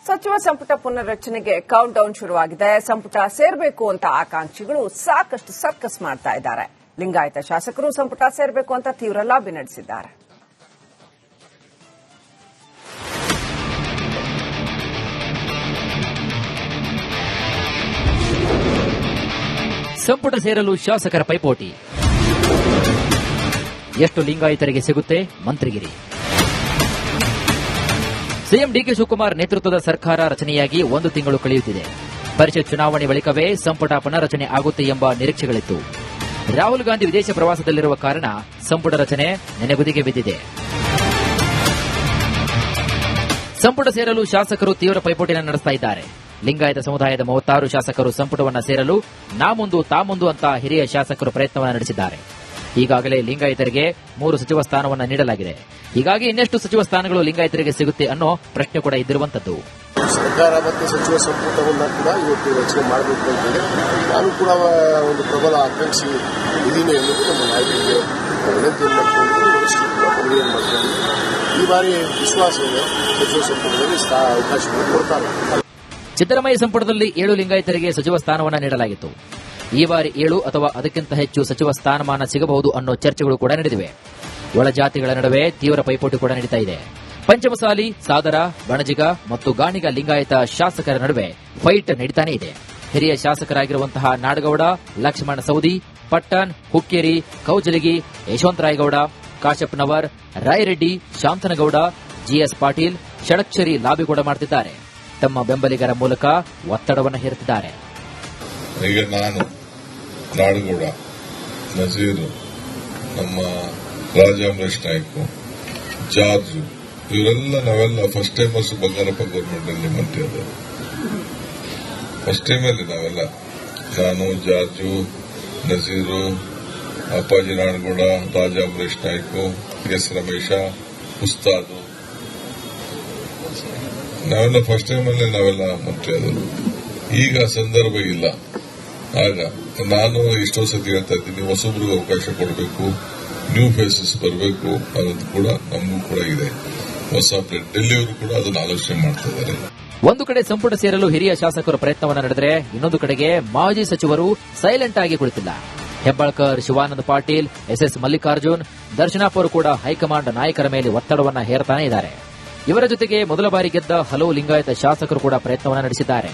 ಸಚಿವ ಸಂಪುಟ ಪುನರ್ರಚನೆಗೆ count down ಶುರುವಾಗಿದೆ. ಸಂಪುಟ ಸೇರಬೇಕು ಅಂತ ಆಕಾಂಕ್ಷಿಗಳು ಸಾಕಷ್ಟು ಸರ್ಕಸ್ ಮಾಡ್ತಾ ಇದ್ದಾರೆ. ಲಿಂಗಾಯತ ಶಾಸಕರು ಸಂಪುಟ ಸೇರಬೇಕು ಅಂತ ತೀವ್ರ ಲಾಬಿ ನಡೆಸಿದ್ದಾರೆ. ಸಂಪುಟ ಸೇರಲು ಶಾಸಕರ ಪೈಪೋಟಿ. ಎಷ್ಟು ಲಿಂಗಾಯತರಿಗೆ ಸಿಗುತ್ತೆ ಮಂತ್ರಿಗಿರಿ? ಸಿಎಂ ಡಿಕೆ ಶಿವಕುಮಾರ್ ನೇತೃತ್ವದ ಸರ್ಕಾರ ರಚನೆಯಾಗಿ 1 ತಿಂಗಳು ಕಳೆಯುತ್ತಿದೆ. ಪರಿಷತ್ ಚುನಾವಣೆ ಬಳಿಕವೇ ಸಂಪುಟ ಪುನರ್ರಚನೆ ಆಗುತ್ತೆ ಎಂಬ ನಿರೀಕ್ಷೆಗಳಿತ್ತು. ರಾಹುಲ್ ಗಾಂಧಿ ವಿದೇಶ ಪ್ರವಾಸದಲ್ಲಿರುವ ಕಾರಣ ಸಂಪುಟ ರಚನೆ ನೆನೆಗುದಿಗೆ ಬಿದ್ದಿದೆ. ಸಂಪುಟ ಸೇರಲು ಶಾಸಕರು ತೀವ್ರ ಪೈಪೋಟಿನ ನಡೆಸ್ತಾ ಇದ್ದಾರೆ. ಲಿಂಗಾಯತ ಸಮುದಾಯದ 36 ಶಾಸಕರು ಸಂಪುಟವನ್ನು ಸೇರಲು ನಾ ಮುಂದು ತಾ ಮುಂದು ಅಂತ ಹಿರಿಯ ಶಾಸಕರು ಪ್ರಯತ್ನವನ್ನು ನಡೆಸಿದ್ದಾರೆ. ಈಗಾಗಲೇ ಲಿಂಗಾಯತರಿಗೆ 3 ಸಚಿವ ಸ್ಥಾನವನ್ನು ನೀಡಲಾಗಿದೆ. ಹೀಗಾಗಿ ಇನ್ನೆಷ್ಟು ಸಚಿವ ಸ್ಥಾನಗಳು ಲಿಂಗಾಯತರಿಗೆ ಸಿಗುತ್ತೆ ಅನ್ನೋ ಪ್ರಶ್ನೆ ಕೂಡ ಇದ್ದಿರುವಂತದ್ದು. ಸರ್ಕಾರ ಮತ್ತು ಸಚಿವ ಸಂಪುಟವನ್ನು ಕೂಡ ಇವತ್ತು ರಚನೆ ಮಾಡಬೇಕು ಅಂತೇಳಿ ನಾನು ಕೂಡ ಒಂದು ಪ್ರಬಲ ಆಕಾಂಕ್ಷಿ ಇದೀನಿ ಎನ್ನುವುದು ನಮ್ಮ ನಾಯಕರಿಗೆ ವಿನಂತಿಯನ್ನು ಮಾಡಿಕೊಂಡು ಮನವಿಯನ್ನು ಮಾಡಿಕೊಂಡು ಈ ಬಾರಿ ವಿಶ್ವಾಸ ಇದೆ ಸಚಿವ ಸಂಪುಟದಲ್ಲಿ ಅವಕಾಶವನ್ನು ಕೊಡ್ತಾರೆ. ಸಿದ್ದರಾಮಯ್ಯ ಸಂಪುಟದಲ್ಲಿ 7 ಲಿಂಗಾಯತರಿಗೆ ಸಚಿವ ಸ್ಥಾನವನ್ನು ನೀಡಲಾಗಿತ್ತು. ಈ ಬಾರಿ 7 ಅಥವಾ ಅದಕ್ಕಿಂತ ಹೆಚ್ಚು ಸಚಿವ ಸ್ಥಾನಮಾನ ಸಿಗಬಹುದು ಅನ್ನೋ ಚರ್ಚೆಗಳು ಕೂಡ ನಡೆದಿವೆ. ಒಳಜಾತಿಗಳ ನಡುವೆ ತೀವ್ರ ಪೈಪೋಟಿ ಕೂಡ ನಡೀತಾ ಇದೆ. ಪಂಚಮಸಾಲಿ, ಸಾದರ, ಬಣಜಿಗ ಮತ್ತು ಗಾಣಿಗ ಲಿಂಗಾಯತ ಶಾಸಕರ ನಡುವೆ ಫೈಟ್ ನಡೀತಾನೆ ಇದೆ. ಹಿರಿಯ ಶಾಸಕರಾಗಿರುವಂತಹ ನಾಡಗೌಡ, ಲಕ್ಷ್ಮಣ ಸವದಿ, ಪಟ್ಟಣ್, ಹುಕ್ಕೇರಿ, ಕೌಜಲಗಿ, ಯಶವಂತರಾಯಗೌಡ, ಕಾಶಪ್ಪನವರ್, ರಾಯರೆಡ್ಡಿ, ಶಾಂತನಗೌಡ, ಜಿಎಸ್ ಪಾಟೀಲ್ ಷಡಕ್ಷರಿ ಲಾಬಿ ಕೂಡ ಮಾಡುತ್ತಿದ್ದಾರೆ. ತಮ್ಮ ಬೆಂಬಲಿಗರ ಮೂಲಕ ಒತ್ತಡವನ್ನು ಹೇರುತ್ತಿದ್ದಾರೆ. ಈಗ ನಾನು ನಾಡಗೌಡ, ನಜೀರು, ನಮ್ಮ ರಾಜಾಮರೇಶ್ ನಾಯ್ಕು, ಜಾರ್ಜು ನಾವೆಲ್ಲ ಫಸ್ಟ್ ಟೈಮರ್ಸ್ ಬಂಗಾರಪ್ಪ ಗೌರ್ಮೆಂಟ್ ಅಲ್ಲಿ ಮಂತ್ರಿ ಅದ. ಫಸ್ಟ್ ಟೈಮ್ ಅಲ್ಲಿ ನಾವೆಲ್ಲ ನಾನು, ಜಾರ್ಜು, ನಜೀರು, ಅಪ್ಪಾಜಿ ನಾಡಗೌಡ, ರಾಜಾಮರೇಶ್ ನಾಯ್ಕು, ಎಸ್ ರಮೇಶ, ಉಸ್ತಾದು ನಾವೆಲ್ಲ ಫಸ್ಟ್ ಟೈಮ್ ಅಲ್ಲಿ ನಾವೆಲ್ಲ ಮಂತ್ರಿ ಆದರು. ಈಗ ಸಂದರ್ಭ ಇಲ್ಲ. ಆಗ ನಾನು ಎಷ್ಟೋ ಸತಿ ಹೇಳ್ತಾ ಇದ್ದೀನಿ, ಹೊಸಬ್ರಿಗೆ ಅವಕಾಶ ಕೊಡಬೇಕು, ನ್ಯೂ ಫೇಸಸ್ ಬರಬೇಕು ಅನ್ನೋದು ಕೂಡ ನಮಗೂ ಕೂಡ ಇದೆ. ಹೊಸ ಪ್ಲೇಟ್ ಡೆಲ್ಲಿಯವರು ಕೂಡ ಅದನ್ನು ಆಲೋಚನೆ ಮಾಡ್ತಾ ಇದ್ದಾರೆ. ಒಂದು ಕಡೆ ಸಂಪುಟ ಸೇರಲು ಹಿರಿಯ ಶಾಸಕರು ಪ್ರಯತ್ನವನ್ನು ನಡೆದರೆ, ಇನ್ನೊಂದು ಕಡೆಗೆ ಮಾಜಿ ಸಚಿವರು ಸೈಲೆಂಟ್ ಆಗಿ ಕುಳಿತಿಲ್ಲ. ಹೆಬ್ಬಾಳ್ಕರ್, ಶಿವಾನಂದ ಪಾಟೀಲ್, ಎಸ್ಎಸ್ ಮಲ್ಲಿಕಾರ್ಜುನ್, ದರ್ಶನಾಪುರ್ ಕೂಡ ಹೈಕಮಾಂಡ್ ನಾಯಕರ ಮೇಲೆ ಒತ್ತಡವನ್ನು ಹೇರ್ತಾನೆ ಇದ್ದಾರೆ. ಇವರ ಜೊತೆಗೆ ಮೊದಲ ಬಾರಿ ಗೆದ್ದ ಹಲವು ಲಿಂಗಾಯತ ಶಾಸಕರು ಕೂಡ ಪ್ರಯತ್ನವನ್ನು ನಡೆಸಿದ್ದಾರೆ.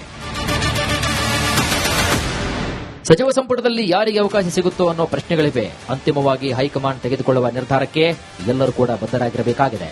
ಸಚಿವ ಸಂಪುಟದಲ್ಲಿ ಯಾರಿಗೆ ಅವಕಾಶ ಸಿಗುತ್ತೋ ಅನ್ನೋ ಪ್ರಶ್ನೆಗಳಿವೆ. ಅಂತಿಮವಾಗಿ ಹೈಕಮಾಂಡ್ ತೆಗೆದುಕೊಳ್ಳುವ ನಿರ್ಧಾರಕ್ಕೆ ಎಲ್ಲರೂ ಕೂಡ ಬದ್ಧರಾಗಿರಬೇಕಾಗಿದೆ.